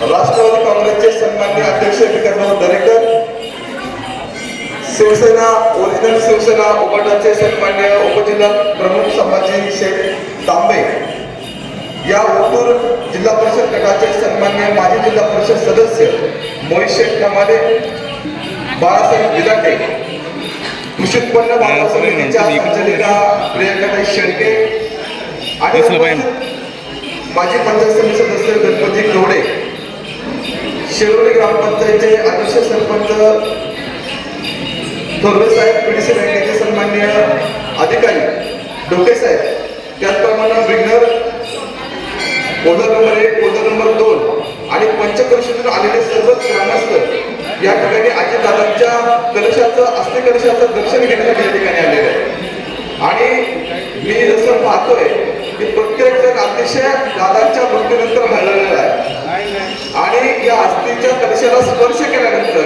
राष्ट्रवादी काँग्रेसचे सन्माननीय अध्यक्ष विक्रमराव दरेकर, शिवसेना ओरिजिनल शिवसेना उबाटाचे सन्माननीय उपजिल्हा प्रमुख संभाजी शेठ तांबे, या ओतूर जिल्हा परिषद गटाचे सन्माननीय माजी जिल्हा परिषद सदस्य मोहित शेठ कमाले, बाळासाहेब विलाटे, कृषी उत्पन्न बाजार समितीच्या संचालिका प्रियंकाताई शेळके आणि माजी पंचायत समिती सदस्य गणपती कवडे, शिरोली ग्रामपंचायतचे अध्यक्ष सरपंच थोरवे साहेब, पीडीसी बँकेचे सन्माननीय अधिकारी डोके साहेब, त्याचप्रमाणे विघ्नर ओझर नंबर 1, ओझर नंबर 2 आणि पंचक्रोशीतून आलेले सर्वच ग्रामस्थ या ठिकाणी अजितदादांच्या कलशाचं अस्थि कलशाचं दर्शन घेण्यासाठी या ठिकाणी आलेले आहे. आणि मी जसं पाहतोय की प्रत्येक जण अतिशय दादांच्या मृत्यूनंतर हळहळलेला आहे आणि या अस्थीच्या कलशाला स्पर्श केल्यानंतर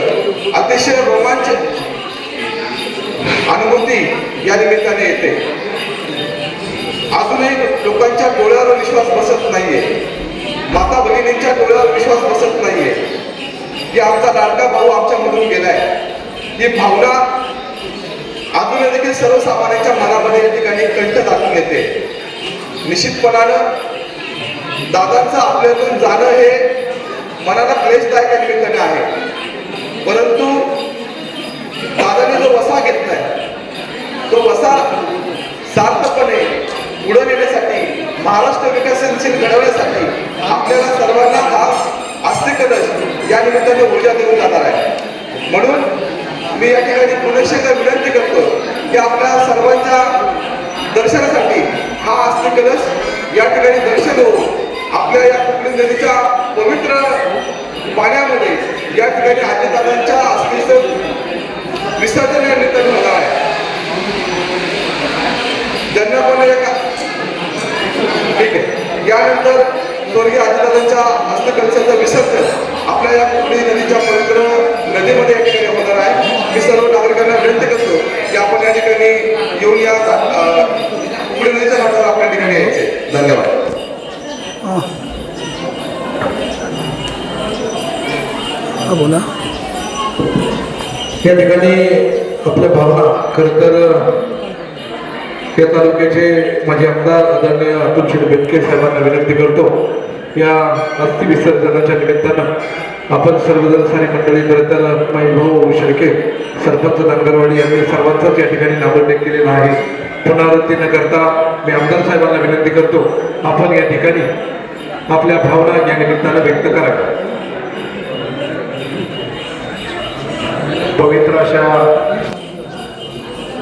अतिशय रोमांचक अनुभूती या निमित्ताने येते. अजूनही लोकांच्या डोळ्यावर विश्वास बसत नाहीये, माता भगिनींच्या डोळ्यावर विश्वास बसत नाहीये की आमचा लाडका भाऊ आमच्यामधून गेलाय. ही भावना अजूनही देखील सर्वसामान्यांच्या मनामध्ये या ठिकाणी कंठ दाखवून येते. निश्चितपणानं दादांचं आपल्यातून जाणं हे मनाला क्लेशदायक या निमित्ताने आहे, परंतु दादाने जो वसा घेतलाय तो वसा सार्थपणे पुढे नेण्यासाठी, महाराष्ट्र विकसनशील घडवण्यासाठी आपल्याला सर्वांना हा अस्थि कलश या निमित्ताने ऊर्जा देऊन जाणार आहे. म्हणून मी या ठिकाणी पुनश्च विनंती करतो की आपल्या सर्वांच्या दर्शनासाठी हा अस्थि कलश या ठिकाणी दर्शन होऊन आपल्या या कुठली नदीच्या पवित्र पाण्यामध्ये या ठिकाणी अजितदादांच्या अस्थीचं विसर्जन या निमित्ताने होणार आहे. ज्यांना पण ठीक आहे, यानंतर स्वर्गीय अजितदादांच्या अस्थि कलशाचं विसर्जन आपल्या या कुठली नदीच्या पवित्र नदीमध्ये या ठिकाणी होणार आहे. मी सर्व नागरिकांना विनंती करतो की आपण या ठिकाणी येऊन या कुठली नदीच्या घाटावर आपल्या ठिकाणी यायचे. धन्यवाद. बोला. या ठिकाणी आपल्या भावना खरं तर या तालुक्याचे माजी आमदार आदरणीय अतुल शेठ बेटके साहेबांना विनंती करतो, या अस्थि विसर्जनाच्या निमित्तानं आपण सर्वजण सारी मंडळी खरं तर माई भाऊ शेळके, सरपंच दांगरवाडी यांनी सर्वांचाच या ठिकाणी नामोल्लेख केलेला आहे. पुनरावृत्ती न करता मी आमदार साहेबांना विनंती करतो आपण या ठिकाणी आपल्या भावना या निमित्तानं व्यक्त कराव्या. पवित्र अशा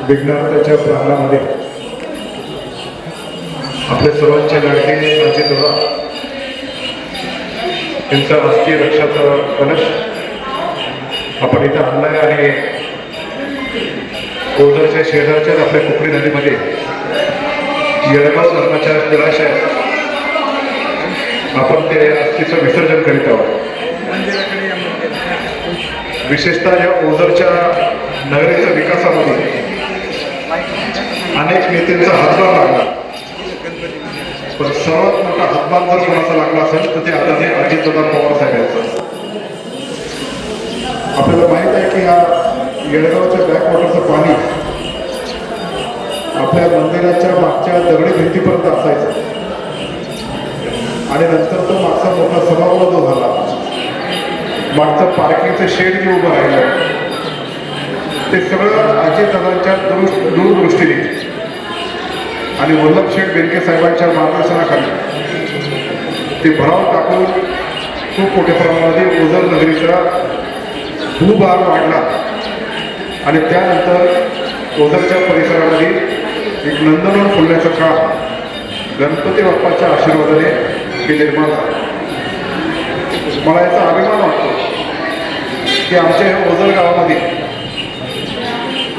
विघ्नार्थाच्या प्रांगणामध्ये आपले सर्वांचे लाडके अजितदादा त्यांचा अस्थि रक्षाचा कलश आपण इथं आणलाय आणि ओझरच्या शेजारच्याच आपल्या कुकडी नदीमध्ये येळगाव धरणाच्या जलाशयात आपण ते अस्थीचं विसर्जन करीत आहोत. विशेषतः या ओझरच्या नगरीच्या विकासामध्ये अनेक नेत्यांचा हातभार लागला, पण सर्वात मोठा हातभार जर कोणाचा लागला असेल तर ते आता ते अजितदादा पवार साहेब यांचा. आपल्याला माहित आहे की या येळगावच्या बॅकवॉटरचं पाणी आपल्या मंदिराच्या मागच्या दगडी भिंतीपर्यंत असायचं आणि नंतर तो मागचा मोठा सभागृह जो झाला, मागचं पार्किंगचं शेड जे उभं राहिलं, ते सगळं अजितदादांच्या दूरदृष्टीने आणि वल्लभ शेठ बेनके साहेबांच्या मार्गदर्शनाखाली ते भराव टाकून खूप मोठ्या प्रमाणामध्ये ओझर नगरीचा भूभाग वाढला आणि त्यानंतर ओझरच्या परिसरामध्ये एक नंदनवन फुलण्याचं काम गणपती बाप्पाच्या आशीर्वादाने हे निर्माण झालं. मला याचा अभिमान वाटतो की आमच्या या ओझर गावामध्ये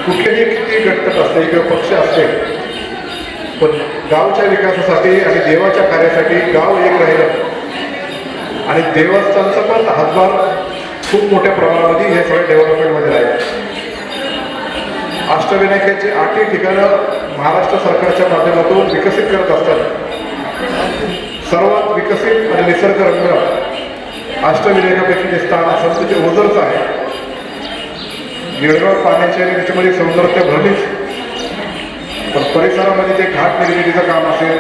कुठलेही किती गटतट असते किंवा पक्ष असते, पण गावच्या विकासासाठी आणि देवाच्या कार्यासाठी गाव एक राहिलं आणि देवस्थानचा पण हातभार खूप मोठ्या प्रमाणामध्ये हे सगळ्या डेव्हलपमेंटमध्ये राहिले. अष्टविनायकाची 8ही ठिकाणं महाराष्ट्र सरकारच्या माध्यमातून विकसित करत असताना सर्वात विकसित आणि निसर्गरम्य अष्टविनायकापैकी जे स्थान असेल ते ओझरचं आहे. निळगाव पाण्याची आणि त्याच्यामध्ये सौंदर्य भरलीच, पण परिसरामध्ये ते घाट निर्मितीचं काम असेल,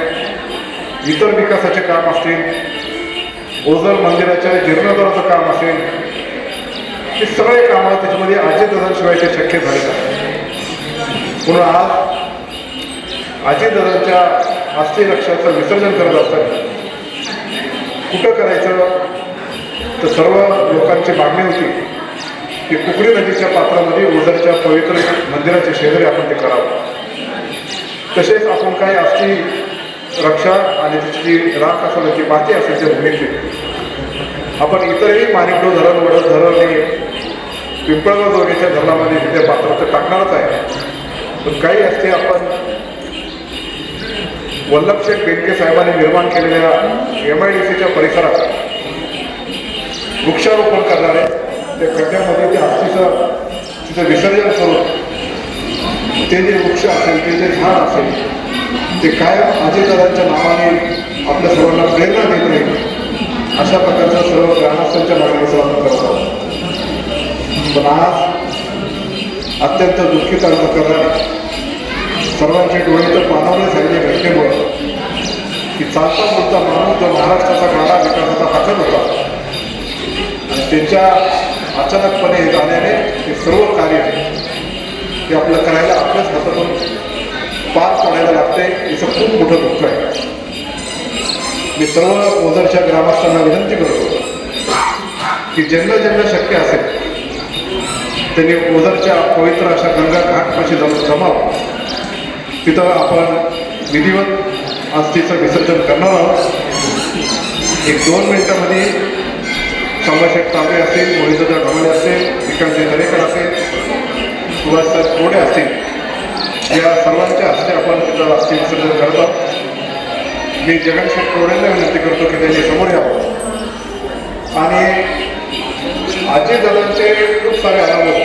इतर विकासाचे काम असतील, ओझर मंदिराच्या जीर्णोद्धाराचं काम असेल, हे सगळे कामं त्याच्यामध्ये अजितदादांशिवाय ते शक्य झाले नाही. म्हणून आज अजितदादांच्या अस्थि रक्षाचं विसर्जन करत असताना कुठं करायचं तर सर्व लोकांची मागणी होती की कुकडी नदीच्या पात्रामध्ये ओझरच्या पवित्र मंदिराच्या शेजारी आपण ते करावं. तसेच आपण काही अस्थि रक्षा आणि त्याची जी राख असेल जी माती असेल त्या भूमीतली आपण इतरही माणिकडो धरण, वडद धरण आणि पिंपळगाव जोगीच्या धरणामध्ये त्या पात्राचं टाकणारच आहे. पण काही असते आपण वल्लभशेठ बेनके साहेबांनी निर्माण केलेल्या MIDCच्या परिसरात वृक्षारोपण करणारे त्या खड्ड्यामध्ये ते अस्थीचं तिथं विसर्जन करून ते जे वृक्ष असेल, ते जे झाड असेल, ते कायम अजितदादांच्या नावाने आपल्या सर्वांना प्रेरणा देत राहील अशा प्रकारचं सर्व ग्रामस्थांच्या मागणीचं आपण करत आहोत. पण आज अत्यंत दुःखित करणारे सर्वांचे डोळे तर पाणावले झालेल्या घटनेमुळं की चालता बोलता माणूस जो महाराष्ट्राचा गाडा विकासाचा हाकल होता आणि त्यांच्या अचानकपणे जाण्याने हे सर्व कार्य ते आपलं करायला आपल्याच हातातून पार पडायला लागते. याचं खूप मोठं दुःख आहे. मी सर्व ओझरच्या ग्रामस्थांना विनंती करतो की ज्यांना ज्यांना शक्य असेल त्यांनी ओझरच्या पवित्र अशा गंगा घाटपाशी जाऊन जमावं. तिथं आपण विधिवत अस्थीचं विसर्जन करणार आहोत. 1-2 मिनिटामध्ये संभाषक तांबे असेल, मोहितदा ढोले असेल, विकासजी दरेकर असेल, सुभाषसाहेब कोडे असतील, या सर्वांच्या हस्ते आपण तिथं अस्थी विसर्जन करत आहोत. मी जगनशेठ कोडेंना विनंती करतो की त्यांनी समोर यावं आणि अजितदादांचे खूप सारे अनुभव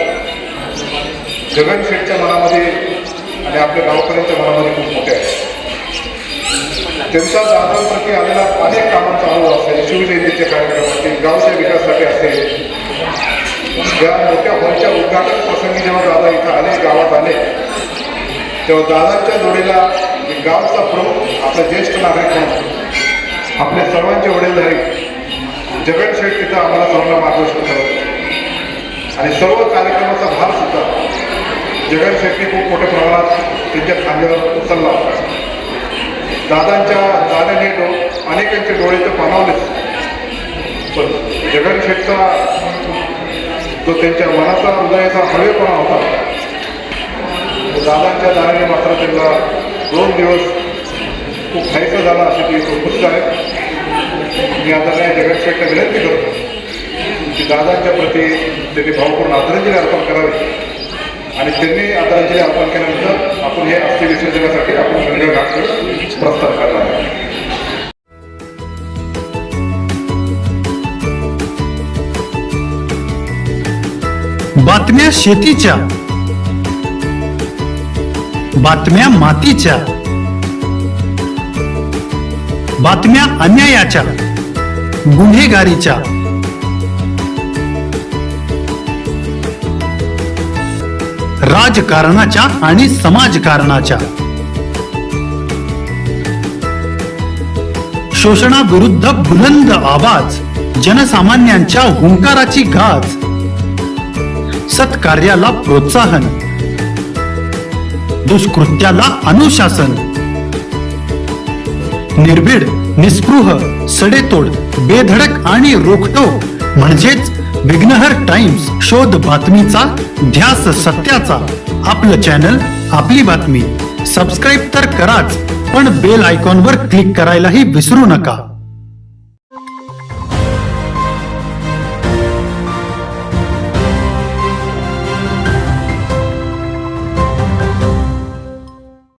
जगनशेठच्या मनामध्ये आणि आपल्या गावकऱ्यांच्या मनामध्ये खूप मोठे आहे. त्यांचा दादांप्रती आलेला अनेक कामांचा अनुभव असेल, शिवजयंतीचे कार्यक्रम असतील, गावच्या विकासासाठी असेल. या मोठ्या हॉलच्या उद्घाटन प्रसंगी जेव्हा दादा इथं आले, गावात आले, तेव्हा दादांच्या जोडीला गावचा प्रमुख आपला ज्येष्ठ नागरिक म्हणून आपल्या सर्वांचे वडीलधारी जगनशेठ तिथं आम्हाला सर्वांना मार्गदर्शन करत आणि सर्व कार्यक्रमाचा भार सुद्धा जगनशेठने खूप मोठ्या प्रमाणात त्यांच्या खांद्यावर उचलला होता. दादांच्या जाण्याने अनेकांचे डोळे तर पाणावलेच, पण जगनशेठचा जो त्यांच्या मनाचा हृदयाचा हळवेपणा होता, दादांच्या जाण्याने मात्र त्यांना 2 दिवस खूप खायचं झाला अशी ती दुःख आहे. मी आता त्या जगनशेठला विनंती करतो की दादांच्या प्रती त्यांनी भावपूर्ण आदरांजली अर्पण करावी आणि त्यांनी आदरांजली अर्पण केल्यानंतर आपण हे अस्थि विसर्जनासाठी आपण गंगा घाटकडे प्रस्थान करणार आहे. बातम्या शेतीच्या, बातम्या मातीच्या, बातम्या अन्यायाच्या, गुन्हेगारीच्या, राजकारणाच्या आणि समाजकारणाच्या, शोषणाविरुद्ध बुलंद आवाज, जनसामान्यांच्या हुंकाराची गाज, सत्कार्याला प्रोत्साहन, दुष्कृत्याला अनुशासन, निर्भीड, निस्पृह, सडेतोड, बेधडक आणि रोखटोक म्हणजेच विघ्नहर टाइम्स. शोध बातमीचा, ध्यास सत्याचा. आपलं चॅनल, आपली बातमी. सबस्क्राईब तर कराच, पण बेल आयकॉनवर क्लिक करायलाही विसरू नका.